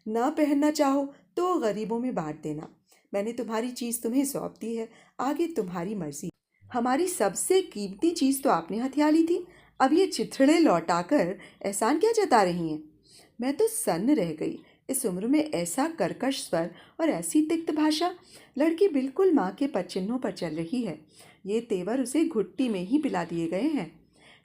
न पहनना चाहो तो गरीबों में बांट देना। मैंने तुम्हारी चीज़ तुम्हें सौंप दी है, आगे तुम्हारी मर्जी। हमारी सबसे कीमती चीज़ तो आपने हथिया ली थी, अब ये चिथड़े लौटाकर एहसान क्या जता रही हैं? मैं तो सन्न रह गई। इस उम्र में ऐसा कर्कश स्वर और ऐसी तिक्त भाषा। लड़की बिल्कुल माँ के पदचिन्हों पर चल रही है। ये तेवर उसे घुट्टी में ही पिला दिए गए हैं।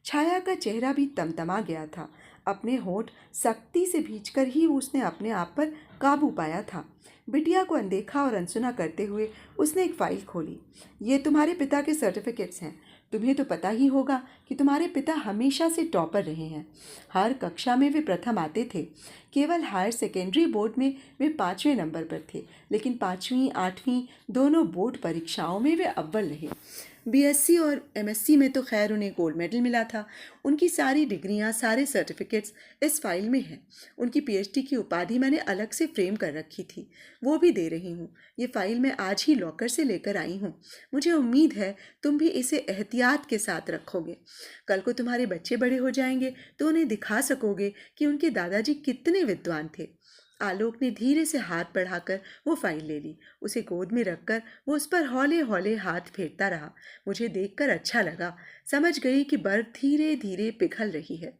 छाया का चेहरा भी तमतमा गया था। अपने होंठ सख्ती से भींचकर ही उसने अपने आप पर काबू पाया था। बिटिया को अनदेखा और अनसुना करते हुए उसने एक फाइल खोली। ये तुम्हारे पिता के सर्टिफिकेट्स हैं। तुम्हें तो पता ही होगा कि तुम्हारे पिता हमेशा से टॉपर रहे हैं। हर कक्षा में वे प्रथम आते थे। केवल हायर सेकेंडरी बोर्ड में वे 5वें नंबर पर थे, लेकिन 5वीं 8वीं दोनों बोर्ड परीक्षाओं में वे अव्वल रहे। बीएससी और एमएससी में तो खैर उन्हें गोल्ड मेडल मिला था। उनकी सारी डिग्रियां, सारे सर्टिफिकेट्स इस फाइल में हैं। उनकी पीएचडी की उपाधि मैंने अलग से फ्रेम कर रखी थी, वो भी दे रही हूँ। ये फाइल मैं आज ही लॉकर से लेकर आई हूँ। मुझे उम्मीद है तुम भी इसे एहतियात के साथ रखोगे। कल को तुम्हारे बच्चे बड़े हो जाएंगे तो उन्हें दिखा सकोगे कि उनके दादाजी कितने विद्वान थे। आलोक ने धीरे से हाथ बढ़ाकर वो फाइल ले ली। उसे गोद में रखकर वो उस पर हौले हौले हाथ फेरता रहा। मुझे देखकर अच्छा लगा। समझ गई कि बर्फ धीरे धीरे पिघल रही है।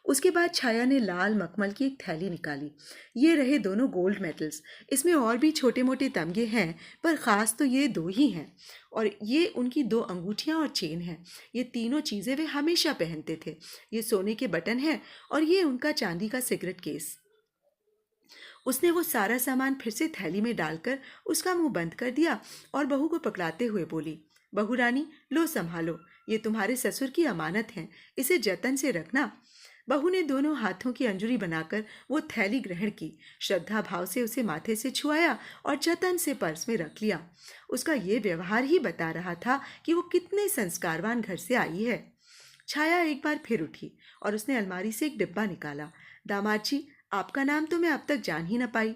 उसके बाद छाया ने लाल मखमल की एक थैली निकाली। ये रहे दोनों गोल्ड मेडल्स। इसमें और भी छोटे मोटे तमगे हैं, पर ख़ास तो ये 2 ही हैं। और ये उनकी 2 अंगूठियाँ और चेन हैं। ये तीनों चीज़ें वे हमेशा पहनते थे। ये सोने के बटन हैं और ये उनका चांदी का सिगरेट केस। उसने वो सारा सामान फिर से थैली में डालकर उसका मुंह बंद कर दिया और बहू को पकड़ाते हुए बोली, बहू रानी, लो संभालो, ये तुम्हारे ससुर की अमानत है, इसे जतन से रखना। बहू ने दोनों हाथों की अंजुरी बनाकर वो थैली ग्रहण की, श्रद्धा भाव से उसे माथे से छुआया और जतन से पर्स में रख लिया। उसका ये व्यवहार ही बता रहा था कि वो कितने संस्कारवान घर से आई है। छाया एक बार फिर उठी और उसने अलमारी से एक डिब्बा निकाला। दामाद जी, आपका नाम तो मैं अब तक जान ही न पाई।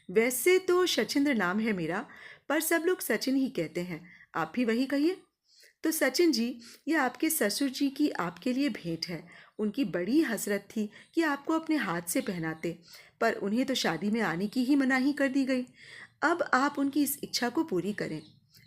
वैसे तो शचिंद्र नाम है मेरा, पर सब लोग सचिन ही कहते हैं, आप भी वही कहिए। तो सचिन जी, ये आपके ससुर जी की आपके लिए भेंट है। उनकी बड़ी हसरत थी कि आपको अपने हाथ से पहनाते, पर उन्हें तो शादी में आने की ही मनाही कर दी गई। अब आप उनकी इस इच्छा को पूरी करें।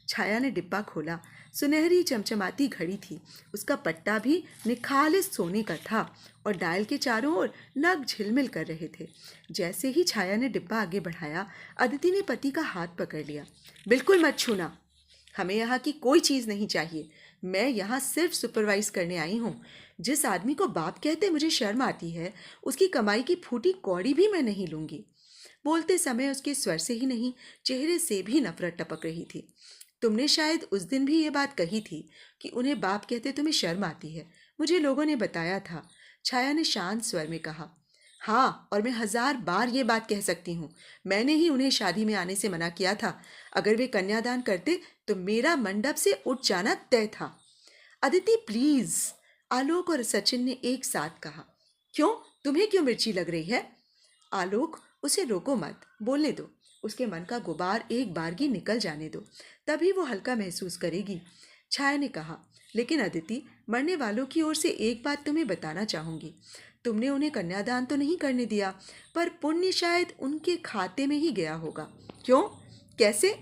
छाया ने डिब्बा खोला। सुनहरी चमचमाती घड़ी थी। उसका पट्टा भी निखालिस सोने का था और डायल के चारों ओर नग झिलमिल कर रहे थे। जैसे ही छाया ने डिब्बा आगे बढ़ाया, अदिति ने पति का हाथ पकड़ लिया। बिल्कुल मत छूना, हमें यहाँ की कोई चीज़ नहीं चाहिए। मैं यहाँ सिर्फ सुपरवाइज करने आई हूँ। जिस आदमी को बाप कहते मुझे शर्म आती है, उसकी कमाई की फूटी कौड़ी भी मैं नहीं लूँगी। बोलते समय उसके स्वर से ही नहीं, चेहरे से भी नफरत टपक रही थी। तुमने शायद उस दिन भी ये बात कही थी कि उन्हें बाप कहते तुम्हें शर्म आती है। मुझे लोगों ने बताया था। छाया ने शांत स्वर में कहा। हाँ, और मैं 1000 बार ये बात कह सकती हूँ। मैंने ही उन्हें शादी में आने से मना किया था। अगर वे कन्यादान करते तो मेरा मंडप से उठ जाना तय था। अदिति प्लीज, आलोक और सचिन ने एक साथ कहा। क्यों, तुम्हें क्यों मिर्ची लग रही है? आलोक, उसे रोको मत, बोलने दो। उसके मन का गुबार एक बारगी निकल जाने दो, तभी वो हल्का महसूस करेगी। छाया ने कहा, लेकिन अदिति, मरने वालों की ओर से एक बात तुम्हें बताना चाहूंगी। तुमने उन्हें कन्यादान तो नहीं करने दिया, पर पुण्य शायद उनके खाते में ही गया होगा। क्यों, कैसे?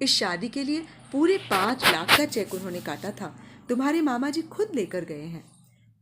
इस शादी के लिए पूरे 5 लाख का चेक उन्होंने काटा था। तुम्हारे मामा जी खुद लेकर गए हैं।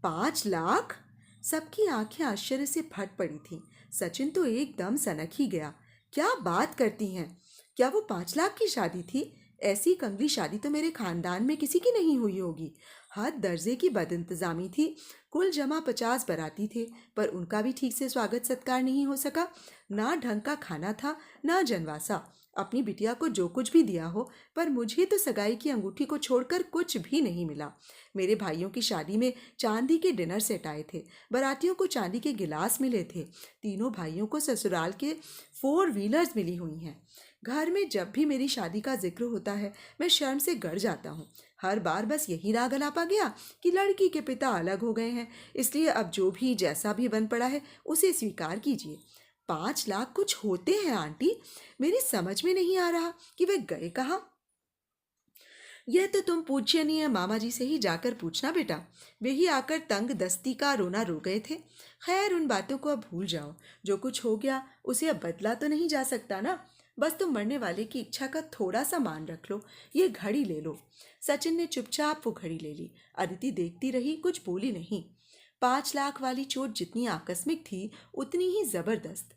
5 लाख? सबकी आंखें आश्चर्य से फट पड़ी थीं। सचिन तो एकदम सनक ही गया। क्या बात करती हैं? क्या वो 5 लाख की शादी थी? ऐसी कंगली शादी तो मेरे खानदान में किसी की नहीं हुई होगी। हद दर्जे की बदइंतजामी थी। कुल जमा 50 बाराती थे, पर उनका भी ठीक से स्वागत सत्कार नहीं हो सका। ना ढंग का खाना था, ना जनवासा। अपनी बिटिया को जो कुछ भी दिया हो, पर मुझे तो सगाई की अंगूठी को छोड़कर कुछ भी नहीं मिला। मेरे भाइयों की शादी में चांदी के डिनर सेट आए थे। बारातियों को चांदी के गिलास मिले थे। तीनों भाइयों को ससुराल के 4 व्हीलर्स मिली हुई हैं। घर में जब भी मेरी शादी का जिक्र होता है, मैं शर्म से गड़ जाता हूँ। हर बार बस यही राग अलापा गया कि लड़की के पिता अलग हो गए हैं, इसलिए अब जो भी जैसा भी बन पड़ा है उसे स्वीकार कीजिए। 5 लाख कुछ होते हैं आंटी? मेरी समझ में नहीं आ रहा कि वे गए कहाँ। यह तो तुम पूज्यनीय मामा जी से ही जाकर पूछना बेटा। वे ही आकर तंग दस्ती का रोना रो गए थे। खैर, उन बातों को अब भूल जाओ। जो कुछ हो गया उसे अब बदला तो नहीं जा सकता ना। बस तुम मरने वाले की इच्छा का थोड़ा सा मान रख लो। ये घड़ी ले लो। सचिन ने चुपचाप वो घड़ी ले ली। अदिति देखती रही, कुछ बोली नहीं। 5 लाख वाली चोट जितनी आकस्मिक थी, उतनी ही जबरदस्त।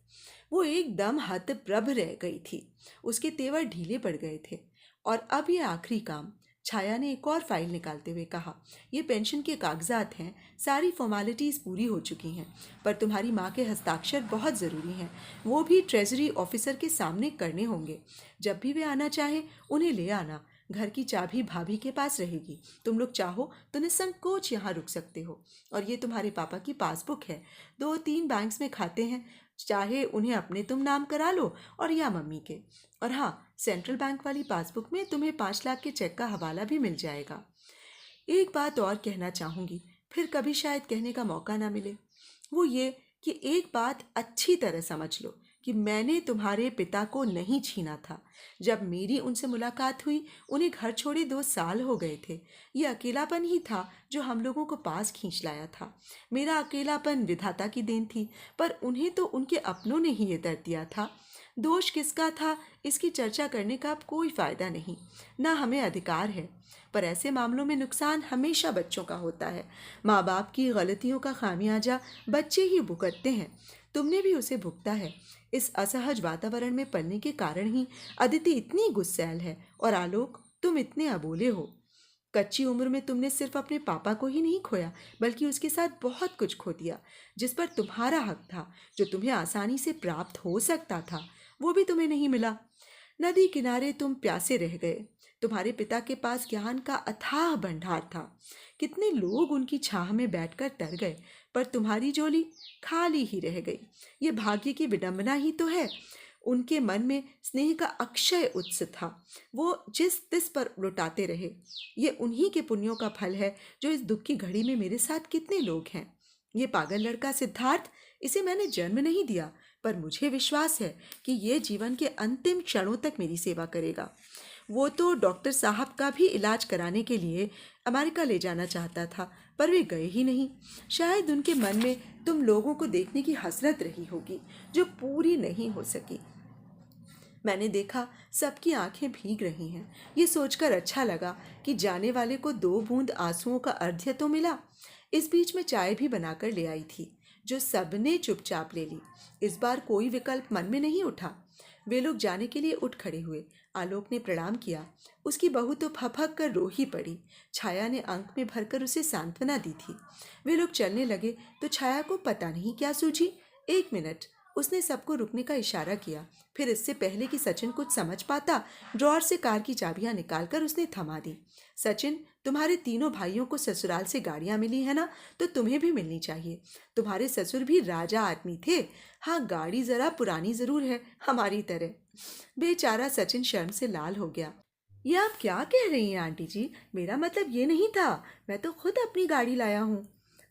वो एकदम हतप्रभ रह गई थी। उसके तेवर ढीले पड़ गए थे। और अब ये आखिरी काम। छाया ने एक और फाइल निकालते हुए कहा, ये पेंशन के कागजात हैं। सारी फॉर्मेलिटीज़ पूरी हो चुकी हैं, पर तुम्हारी माँ के हस्ताक्षर बहुत ज़रूरी हैं। वो भी ट्रेजरी ऑफिसर के सामने करने होंगे। जब भी वे आना चाहें, उन्हें ले आना। घर की चाबी भाभी के पास रहेगी। तुम लोग चाहो तो निसंकोच यहाँ रुक सकते हो। और ये तुम्हारे पापा की पासबुक है। 2-3 बैंक्स में खाते हैं, चाहे उन्हें अपने तुम नाम करा लो और या मम्मी के। और हाँ, सेंट्रल बैंक वाली पासबुक में तुम्हें 5 लाख के चेक का हवाला भी मिल जाएगा। एक बात और कहना चाहूँगी, फिर कभी शायद कहने का मौका ना मिले। वो ये कि एक बात अच्छी तरह समझ लो कि मैंने तुम्हारे पिता को नहीं छीना था। जब मेरी उनसे मुलाकात हुई, उन्हें घर छोड़े 2 साल हो गए थे। ये अकेलापन ही था जो हम लोगों को पास खींच लाया था। मेरा अकेलापन विधाता की देन थी, पर उन्हें तो उनके अपनों ने ही ये दर्द दिया था। दोष किसका था, इसकी चर्चा करने का अब कोई फायदा नहीं, ना हमें अधिकार है। पर ऐसे मामलों में नुकसान हमेशा बच्चों का होता है। माँ बाप की गलतियों का खामियाजा बच्चे ही भुगतते हैं। तुमने भी उसे भुगता है। इस असहज वातावरण में पलने के कारण ही अदिति इतनी गुस्सैल है, और आलोक, तुम इतने अबोले हो। कच्ची उम्र में तुमने सिर्फ अपने पापा को ही नहीं खोया, बल्कि उसके साथ बहुत कुछ खो दिया। जिस पर तुम्हारा हक था, जो तुम्हें आसानी से प्राप्त हो सकता था, वो भी तुम्हें नहीं मिला। नदी किनारे तुम प्यासे रह गए। तुम्हारे पिता के पास ज्ञान का अथाह भंडार था। कितने लोग उनकी छाह में बैठकर तर गए, पर तुम्हारी झोली खाली ही रह गई। ये भाग्य की विडंबना ही तो है। उनके मन में स्नेह का अक्षय उत्स था, वो जिस तिस पर लुटाते रहे। ये उन्हीं के पुण्यों का फल है जो इस दुख की घड़ी में मेरे साथ कितने लोग हैं। ये पागल लड़का सिद्धार्थ, इसे मैंने जन्म नहीं दिया, पर मुझे विश्वास है कि ये जीवन के अंतिम क्षणों तक मेरी सेवा करेगा। वो तो डॉक्टर साहब का भी इलाज कराने के लिए अमेरिका ले जाना चाहता था, पर वे गए ही नहीं। शायद उनके मन में तुम लोगों को देखने की हसरत रही होगी, जो पूरी नहीं हो सकी। मैंने देखा सबकी आंखें भीग रही हैं। ये सोचकर अच्छा लगा कि जाने वाले को 2 बूंद आंसुओं का अर्घ्य तो मिला। इस बीच में चाय भी बनाकर ले आई थी, जो सबने चुपचाप ले ली। इस बार कोई विकल्प मन में नहीं उठा। वे लोग जाने के लिए उठ खड़े हुए। आलोक ने प्रणाम किया। उसकी बहू तो फपक कर रो ही पड़ी। छाया ने अंक में भरकर उसे सांत्वना दी थी। वे लोग चलने लगे तो छाया को पता नहीं क्या सूझी। 1 मिनट, उसने सबको रुकने का इशारा किया। फिर इससे पहले कि सचिन कुछ समझ पाता, ड्रॉर से कार की चाबियां निकालकर उसने थमा दी। सचिन, तुम्हारे तीनों भाइयों को ससुराल से गाड़ियां मिली है ना, तो तुम्हें भी मिलनी चाहिए। तुम्हारे ससुर भी राजा आदमी थे। हाँ, गाड़ी जरा पुरानी जरूर है, हमारी तरह। बेचारा सचिन शर्म से लाल हो गया। ये आप क्या कह रही हैं आंटी जी? मेरा मतलब ये नहीं था। मैं तो खुद अपनी गाड़ी लाया हूँ।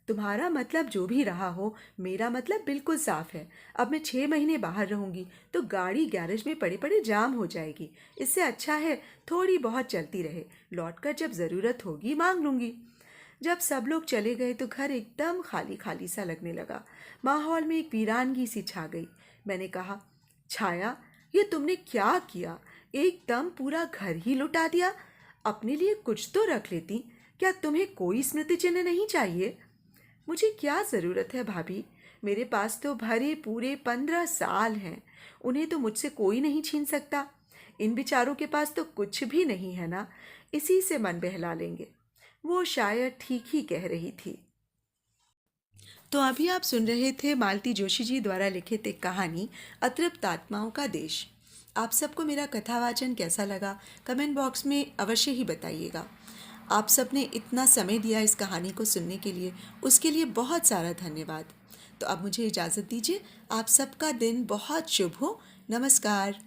तुम्हारा मतलब जो भी रहा हो, मेरा मतलब बिल्कुल साफ है। अब मैं 6 महीने बाहर रहूंगी तो गाड़ी गैरेज में पड़े पड़े जाम हो जाएगी। इससे अच्छा है थोड़ी बहुत चलती रहे, लौटकर जब ज़रूरत होगी मांग लूंगी। जब सब लोग चले गए तो घर एकदम खाली खाली सा लगने लगा। माहौल में एक वीरानगी सी छा गई। मैंने कहा, छाया, ये तुमने क्या किया? एकदम पूरा घर ही लुटा दिया। अपने लिए कुछ तो रख लेती। क्या तुम्हें कोई स्मृति चिन्ह नहीं चाहिए? मुझे क्या ज़रूरत है भाभी? मेरे पास तो भरे पूरे 15 साल हैं। उन्हें तो मुझसे कोई नहीं छीन सकता। इन बेचारों के पास तो कुछ भी नहीं है ना, इसी से मन बहला लेंगे। वो शायद ठीक ही कह रही थी। तो अभी आप सुन रहे थे मालती जोशी जी द्वारा लिखित एक कहानी अतृप्त आत्माओं का देश। आप सबको मेरा कथावाचन कैसा लगा, कमेंट बॉक्स में अवश्य ही बताइएगा। आप सबने इतना समय दिया इस कहानी को सुनने के लिए, उसके लिए बहुत सारा धन्यवाद। तो अब मुझे इजाज़त दीजिए। आप सबका दिन बहुत शुभ हो। नमस्कार।